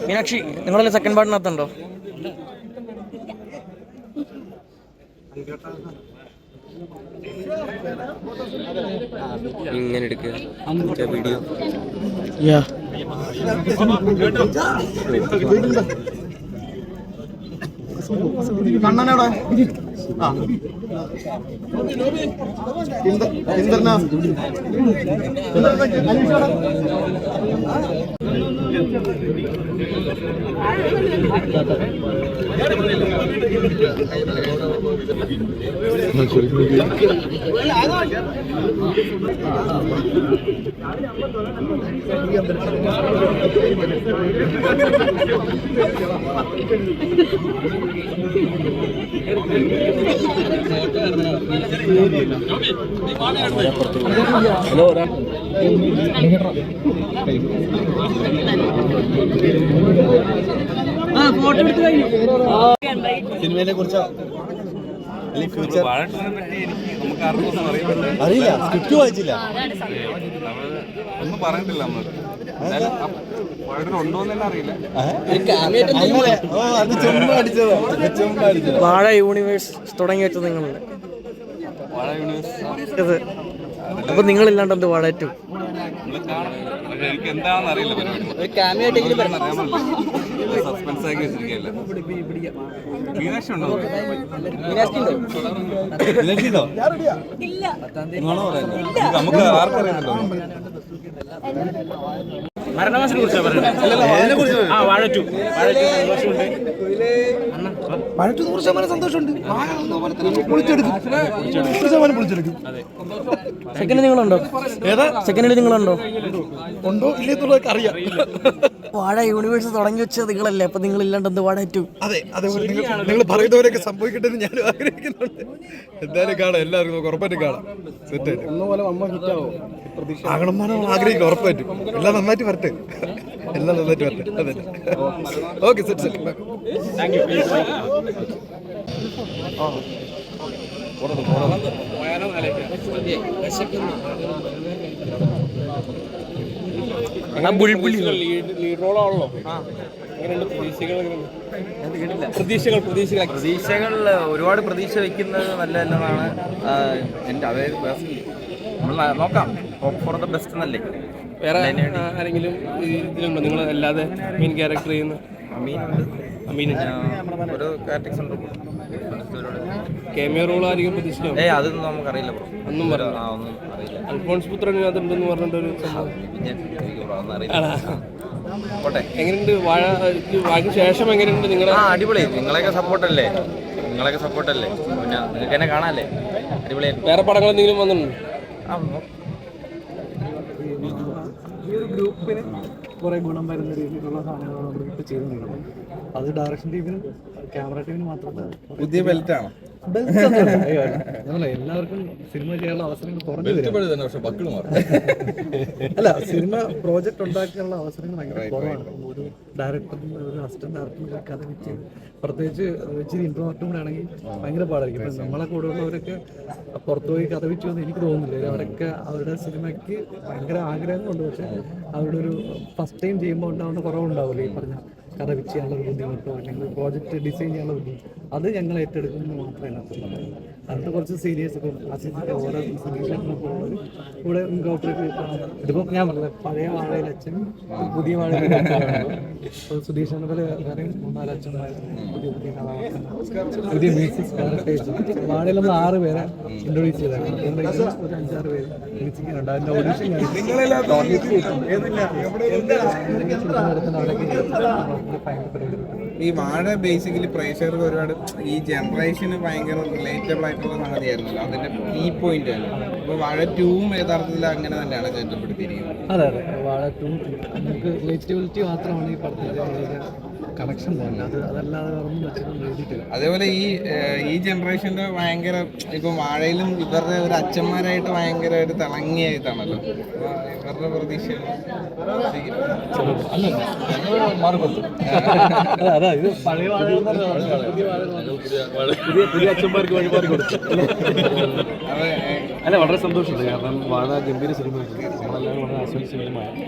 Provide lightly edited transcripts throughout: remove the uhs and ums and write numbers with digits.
മീനാക്ഷി, നിങ്ങളല്ലേ സെക്കൻഡ് പാർട്ടിനകത്തുണ്ടോ? ഇങ്ങനെ എടുക്കുക വീഡിയോ. കണ്ണനോടാ ഹലോ സിനിമയെ കുറിച്ചോ അറിയില്ല, സ്ക്രിപ്റ്റ് വായിച്ചില്ല, ഒന്നും പറഞ്ഞിട്ടില്ല നമ്മൾ. വാഴ യൂണിവേഴ്സ് തുടങ്ങി വെച്ചത് നിങ്ങളല്ലേ? അപ്പൊ നിങ്ങളില്ലാണ്ട് എന്ത് വാഴ 2? എനിക്ക് എന്താണെന്ന് അറിയില്ല. സസ്പെൻസ് ആക്കി വെച്ചിരിക്കുകയല്ല. മീനാക്ഷി ഉണ്ടോ? നമുക്ക് ആർക്കറിയാമല്ലോ. മരണമാസിനെ കുറിച്ചാണ് പറയുന്നത്. വാഴ 2 സന്തോഷമുണ്ട്. സെക്കൻഡ് നിങ്ങളുണ്ടോ? സെക്കൻഡിൽ നിങ്ങളുണ്ടോ? ഉണ്ടോ ഇല്ലെന്നുള്ളതൊക്കെ അറിയാം. വാഴ യൂണിവേഴ്സ് തുടങ്ങി വെച്ചത് നിങ്ങളല്ലേ? അപ്പൊ നിങ്ങൾ ഇല്ലാണ്ട് എന്ത് വാഴ 2? അതെ, അതേപോലെ നിങ്ങൾ പറയുന്നവരൊക്കെ സംഭവിക്കട്ടെ എന്ന് ഞാനും ആഗ്രഹിക്കുന്നുണ്ട്. എന്തായാലും കാണാം, എല്ലാവർക്കും ഉറപ്പായിട്ടും കാണാം. സെറ്റായിട്ട് ആകണമെന്നാണ് ആഗ്രഹിക്കുന്നത്. ഉറപ്പായിട്ടും എല്ലാം നന്നായിട്ട് വരട്ടെ, എല്ലാം നന്നായിട്ട് വരട്ടെ. അതെ, ഓക്കെ, സെറ്റ് സെറ്റ്. പ്രതീക്ഷകൾ ഒരുപാട് പ്രതീക്ഷ വയ്ക്കുന്നത് നല്ലതല്ലെന്നാണ് എൻ്റെ അതായത് പേഴ്സണലി. നമ്മൾ നോക്കാം, ഹോപ്പ് ഫോർ ദ ബെസ്റ്റ് എന്നല്ലേ. വേറെ ആരെങ്കിലും ഇതിലുണ്ടോ നിങ്ങൾ അല്ലാതെ മെയിൻ ക്യാരക്ടർ ചെയ്യുന്ന? ഒരു കാറ്റക്സ് ഉണ്ട്. ക്യാമിയോ റോൾ ആയിരിക്കും പ്രതീക്ഷിച്ചോ? അതൊന്നും നമുക്കറിയില്ല. ഒന്നും അറിയില്ല. അൽഫോൺസ് പുത്രൻ അതുണ്ടെന്ന് പറഞ്ഞിട്ടൊരു സംഭവം. എങ്ങനെയുണ്ട് വാഴയ്ക്ക് ശേഷം? എങ്ങനെയുണ്ട് നിങ്ങളുടെ? അടിപൊളി. നിങ്ങളെയൊക്കെ സപ്പോർട്ടല്ലേ? പിന്നെ നിങ്ങൾക്ക് എന്നെ കാണാല്ലേ? അടിപൊളിയായി. വേറെ പടങ്ങൾ എന്തെങ്കിലും വന്നിട്ടുണ്ടോ? ഈ ഒരു ഗ്രൂപ്പിന് കുറേ ഗുണം വരുന്ന രീതിയിലുള്ള സാധനങ്ങളാണ് നമ്മൾ ഇപ്പോൾ ചെയ്തുകൊണ്ടിരിക്കുന്നത്. അത് ഡയറക്ഷൻ ടീമിനും ക്യാമറ ടീമിനും മാത്രമല്ല. പുതിയ ബെൽറ്റാണ്. നമ്മളെ എല്ലാവർക്കും സിനിമ ചെയ്യാനുള്ള അവസരങ്ങൾ കുറഞ്ഞു വരും. അല്ല, സിനിമ പ്രോജക്റ്റ് ഉണ്ടാക്കാനുള്ള അവസരങ്ങൾ ഭയങ്കര കുറവാണ്. ഒരു ഡയറക്ടറിന്, ഒരു അസിസ്റ്റന്റ് ഡയറക്ടറിന് കഥ വെച്ച്, പ്രത്യേകിച്ച് ഇച്ചിരി ഇൻട്രോവർട്ടും കൂടെ ആണെങ്കിൽ ഭയങ്കര പാടായിരിക്കും. ഇപ്പം നമ്മളെ കൂടെ ഉള്ളവരൊക്കെ പുറത്തുപോയി കഥ വെച്ചു എന്ന് എനിക്ക് തോന്നുന്നില്ല. അവരൊക്കെ അവരുടെ സിനിമയ്ക്ക് ഭയങ്കര ആഗ്രഹങ്ങളുണ്ട്. പക്ഷെ അവരുടെ ഒരു ഫസ്റ്റ് ടൈം ചെയ്യുമ്പോൾ ഉണ്ടാകുന്ന കുറവുണ്ടാവില്ല. ഈ പറഞ്ഞ കഥ വെച്ച് ചെയ്യാനുള്ള ബുദ്ധിമുട്ടോ അല്ലെങ്കിൽ പ്രോജക്റ്റ് ഡിസൈൻ ചെയ്യാനുള്ള ബുദ്ധിമുട്ട് അത് ഞങ്ങൾ ഏറ്റെടുക്കുന്നത് മാത്രമേ അതിനകത്തുള്ളൂ. അത് കുറച്ച് സീരിയസ്. ഇപ്പം അസിസ്റ്റൻ്റ് ഓരോ സുധീഷേട്ടനെ പോകുന്നത് കൂടെ ഇൻകോപ്പറേറ്റ്. ഇതിപ്പോൾ ഞാൻ പറഞ്ഞത് പഴയ വാഴയിൽ അച്ഛൻ, പുതിയ വാഴയിൽ അച്ഛനാണ്. ഇപ്പോൾ സുധീഷേട്ടനെ പോലെ വേറെ 3-4 അച്ഛന്മാരും പുതിയ പുതിയ മ്യൂസിക് ഡയറക്ടേഴ്സ്. വാഴയിൽ നമ്മൾ 6 പേരെ ഇൻട്രൊഡ്യൂസ് ചെയ്തതാണ്. ഒരു 5-6 പേര് മ്യൂസിക്കുന്നുണ്ട്. അതിൻ്റെ ഓഡിഷൻ ഈ വാഴ ബേസിക്കലി പ്രേക്ഷകർക്ക് ഒരുപാട് ഈ ജനറേഷന് ഭയങ്കര റിലേറ്റബിൾ ആയിട്ടുള്ള സംഗതിയായിരുന്നല്ലോ, അതിന്റെ കീ പോയിന്റ് ആണ്. അപ്പോൾ വാഴ 2 യഥാർത്ഥത്തിൽ അങ്ങനെ തന്നെയാണ് കേന്ദ്രപ്പെടുത്തിയിരിക്കുന്നത്. അതെ, വാഴ 2 നമുക്ക് റിലേറ്റബിലിറ്റി മാത്രമാണ് ഈ പടത്തിൻ്റെ കണക്ഷൻ പോലെ അതല്ലാതെ ഒന്നും വെച്ചിട്ട് എഴുതിയിട്ടില്ല. അതേപോലെ ഈ ജനറേഷന്റെ ഭയങ്കര ഇപ്പൊ വാഴയിലും ഇവരുടെ ഒരു അച്ഛന്മാരായിട്ട് ഭയങ്കരമായിട്ട് തിളങ്ങിയായിട്ടാണല്ലോ. ഇവരുടെ പ്രതീക്ഷ അതാ ഇത് പഴയ പുതിയ അച്ഛന്മാർക്ക് വഴിമാറി കൊടുത്തു. അല്ല, വളരെ സന്തോഷമുണ്ട്. കാരണം വാഴ ഗംഭീര സിനിമയായിരുന്നു, നമ്മളെല്ലാവരും വളരെ ആസ്വദിച്ച സിനിമയാണ്.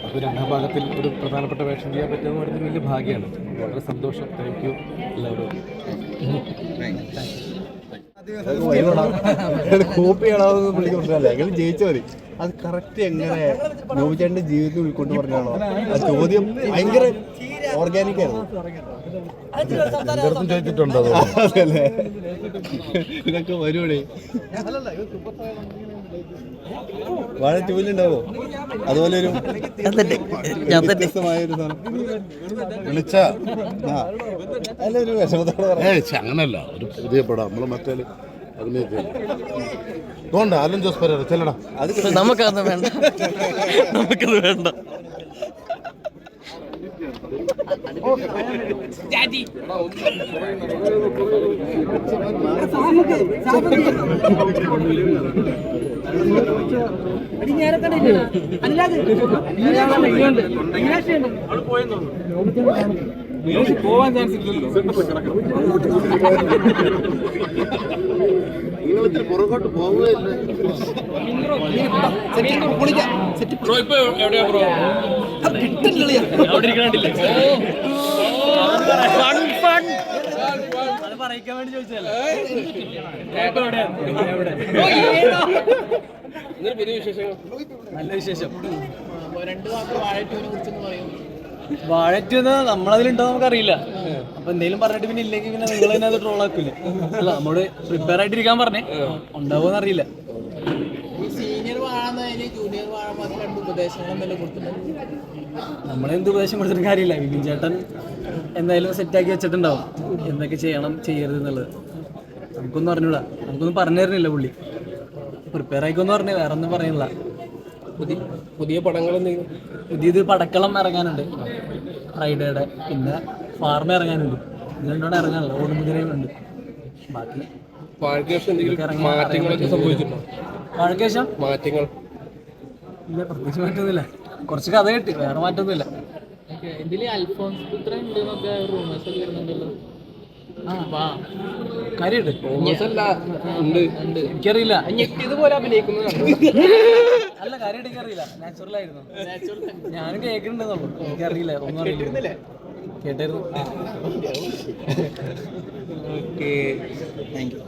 അപ്പോൾ രണ്ടാം ഭാഗത്തിൽ ഒരു പ്രധാനപ്പെട്ട വേഷം ചെയ്യാൻ പറ്റുമെന്ന് പറയുന്നത് വലിയ ഭാഗ്യമാണ്. വളരെ സന്തോഷം. താങ്ക് യു എല്ലാവരും. കോപ്പി ചെയ്യണമെന്ന് വിളിക്കൊണ്ടല്ലേ, എങ്ങനെ ജയിച്ചാൽ മതി. അത് കറക്റ്റ് എങ്ങനെ നോബിചേട്ടൻ്റെ ജീവിതത്തിൽ ഉൾക്കൊണ്ട് പറഞ്ഞാണോ ആ ചോദ്യം ഭയങ്കര ഓർഗാനിക് ആയിരുന്നു. ചോദിച്ചിട്ടുണ്ടോ അതല്ലേ, ഇതൊക്കെ വരുവടേ. വാഴ ടൂലുണ്ടാവോ അതുപോലെ ഒരു വ്യത്യസ്തമായ ഒരു സാധനം വിളിച്ച അല്ലൊരു വിഷമത്തോടെ അങ്ങനല്ല. ഒരു പുതിയ പടം നമ്മള് മറ്റേ അഭിനയിക്കണ്ട അലൻ ജോസ് പെരേര ചെല്ലടാ. നമുക്കത് വേണ്ട, നമുക്കത് വേണ്ട. പോവാൻ ചാൻസ് ഇല്ലല്ലോ. നിങ്ങളിത്തിരി പുറകോട്ട് പോവുകയില്ല. നല്ല വിശേഷം. വാഴറ്റുന്ന നമ്മളതിലുണ്ടോ നമുക്കറിയില്ല. അപ്പൊ എന്തെങ്കിലും പറഞ്ഞിട്ട് പിന്നെ ഇല്ലെങ്കിൽ പിന്നെ നിങ്ങൾ തന്നെ അത് ട്രോളാക്കില്ല. അല്ല, നമ്മോട് പ്രിപ്പയർ ആയിട്ടിരിക്കാൻ പറഞ്ഞേ, ഉണ്ടാവുമെന്ന് അറിയില്ല. നമ്മളെന്ത് ഉപദേശം കൊടുത്തിട്ട് കാര്യമില്ല. വിപിൻ ചേട്ടൻ എന്തായാലും സെറ്റാക്കി വെച്ചിട്ടുണ്ടാവും എന്തൊക്കെ ചെയ്യണം ചെയ്യരുത് എന്നുള്ളത്. നമുക്കൊന്നും അറിഞ്ഞൂടാ, നമുക്കൊന്നും പറഞ്ഞു തരുന്നില്ല പുള്ളി. പ്രിപ്പയർ ആയിക്കോന്ന് പറഞ്ഞേ, വേറെ ഒന്നും പറയുന്നില്ല. പുതിയ പടങ്ങൾ എന്തെങ്കിലും പുതിയത് പടക്കളം ഇറങ്ങാനുണ്ട് ഫ്രൈഡേയുടെ, പിന്നെ ഫാർമ ഇറങ്ങാനുണ്ട്. ഇത് രണ്ടോടെ ഇറങ്ങാനല്ല, ഓടുമുതിരയുണ്ട്. ബാക്കി വാഴയ്ക്ക് എന്തെങ്കിലും മാറ്റങ്ങളൊക്കെ സംഭവിച്ചിട്ടുണ്ടോ? വാഴയ്ക്ക് മാറ്റങ്ങൾ ഇല്ല, പ്രത്യേകിച്ച് മാറ്റമൊന്നുമില്ല. കുറച്ച് കഥ കിട്ടി, വേറെ മാറ്റമൊന്നുമില്ല. കാര്യമുണ്ട്, എനിക്കറിയില്ല. അല്ല, കാര്യമായിട്ട് എനിക്കറിയില്ല. നാച്ചുറൽ ആയിരുന്നു. ഞാനും കേൾക്കുന്നുണ്ടെന്നുള്ളൂ, എനിക്കറിയില്ല, ഒന്നും അറിയില്ല. കേട്ടായിരുന്നു. Okay, thank you.